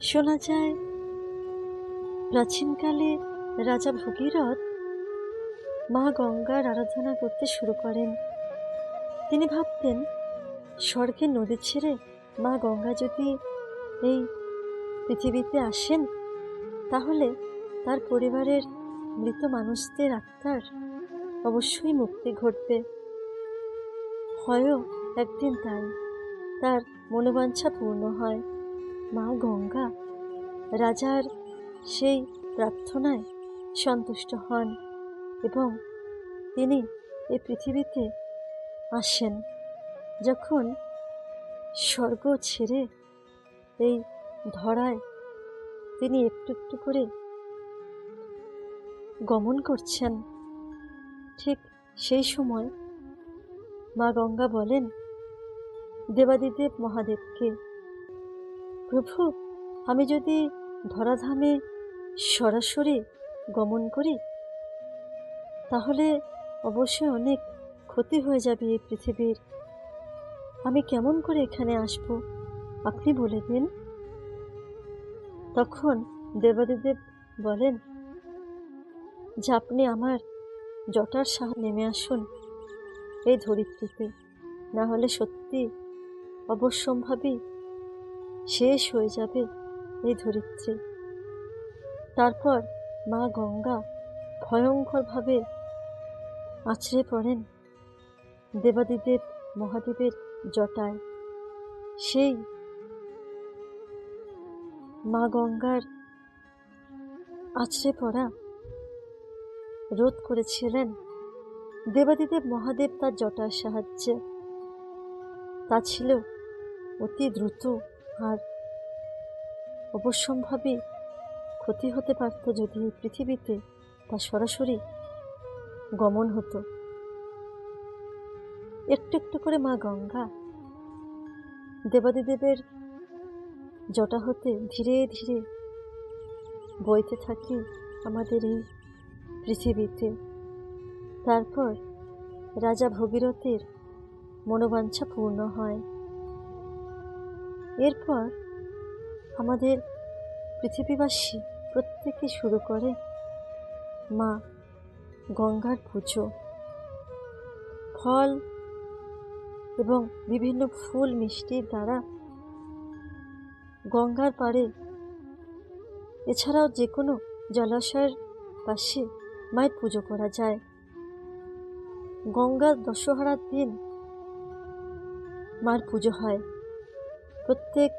শোনা যায় প্রাচীনকালে রাজা ভগীরথ মা গঙ্গার আরাধনা করতে শুরু করেন। তিনি ভাবতেন, স্বর্গের নদী ছেড়ে মা গঙ্গা যদি এই পৃথিবীতে আসেন, তাহলে তার পরিবারের মৃত মানুষদের আত্মার অবশ্যই মুক্তি ঘটবে। হয়ও একদিন তার মনোবাঞ্ছা পূর্ণ হয়। মা গঙ্গা রাজার সেই প্রার্থনায় সন্তুষ্ট হন এবং তিনি এই পৃথিবীতে আসেন। যখন স্বর্গ ছেড়ে এই ধরায় তিনি একটু একটু করে গমন করছেন, ঠিক সেই সময় মা গঙ্গা বলেন দেবাদিদেব মহাদেবকে, প্রভু, আমি যদি ধরাধামে সরাসরি গমন করি তাহলে অবশ্যই অনেক ক্ষতি হয়ে যাবে এই পৃথিবীর। আমি কেমন করে এখানে আসব, আপনি বলে দিন। তখন দেবাদিদেব বলেন যে আপনি আমার জটার সাহায্যে নেমে আসুন এই ধরিত্রীতে, না হলে সত্যি অবশ্যম্ভাবী শেষ হয়ে যাবে এই ধরিত্রী। তারপর মা গঙ্গা ভয়ঙ্করভাবে আছড়ে পড়েন দেবাদিদেব মহাদেবের জটায়। সেই মা গঙ্গার আছড়ে পড়া রোধ করেছিলেন দেবাদিদেব মহাদেব তার জটার সাহায্যে। তা ছিল অতি দ্রুত আর অবশ্যম্ভাবী ক্ষতি হতে পারত যদি পৃথিবীতে তা সরাসরি গমন হতো। একটু একটু করে মা গঙ্গা দেবাদিদেবের জটা হতে ধীরে ধীরে বইতে থাকে আমাদের এই পৃথিবীতে। তারপর রাজা ভগীরথের মনোবাঞ্ছা পূর্ণ হয়। এরপর আমাদের পৃথিবীবাসী প্রত্যেকে শুরু করে মা গঙ্গার পুজো। ফল এবং বিভিন্ন ফুল মিষ্টির দ্বারা গঙ্গার পাড়ে, এছাড়াও যে কোনো জলাশয়ের পাশে মায়ের পুজো করা যায়। গঙ্গা দশহরার দিন মার পুজো হয়। প্রত্যেক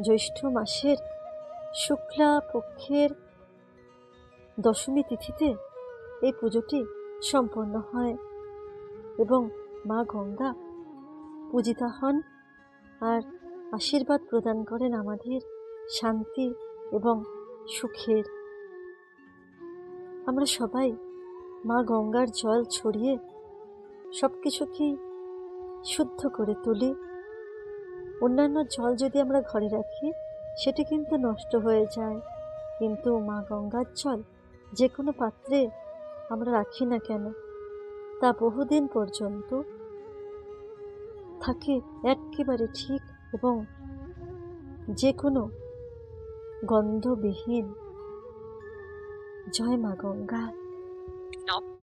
জ্যৈষ্ঠ মাসের শুক্লা পক্ষের দশমী তিথিতে এই পুজোটি সম্পন্ন হয় এবং মা গঙ্গা পূজিতা হন আর আশীর্বাদ প্রদান করেন আমাদের শান্তি এবং সুখের। আমরা সবাই মা গঙ্গার জল ছড়িয়ে সব কিছুকেই শুদ্ধ করে তুলি। অন্যান্য জল যদি আমরা ঘরে রাখি সেটি কিন্তু নষ্ট হয়ে যায়, কিন্তু মা গঙ্গার জল যে কোনো পাত্রে আমরা রাখি না কেন, তা বহুদিন পর্যন্ত থাকে একেবারে ঠিক এবং যে কোনো গন্ধবিহীন। জয় মা গঙ্গা।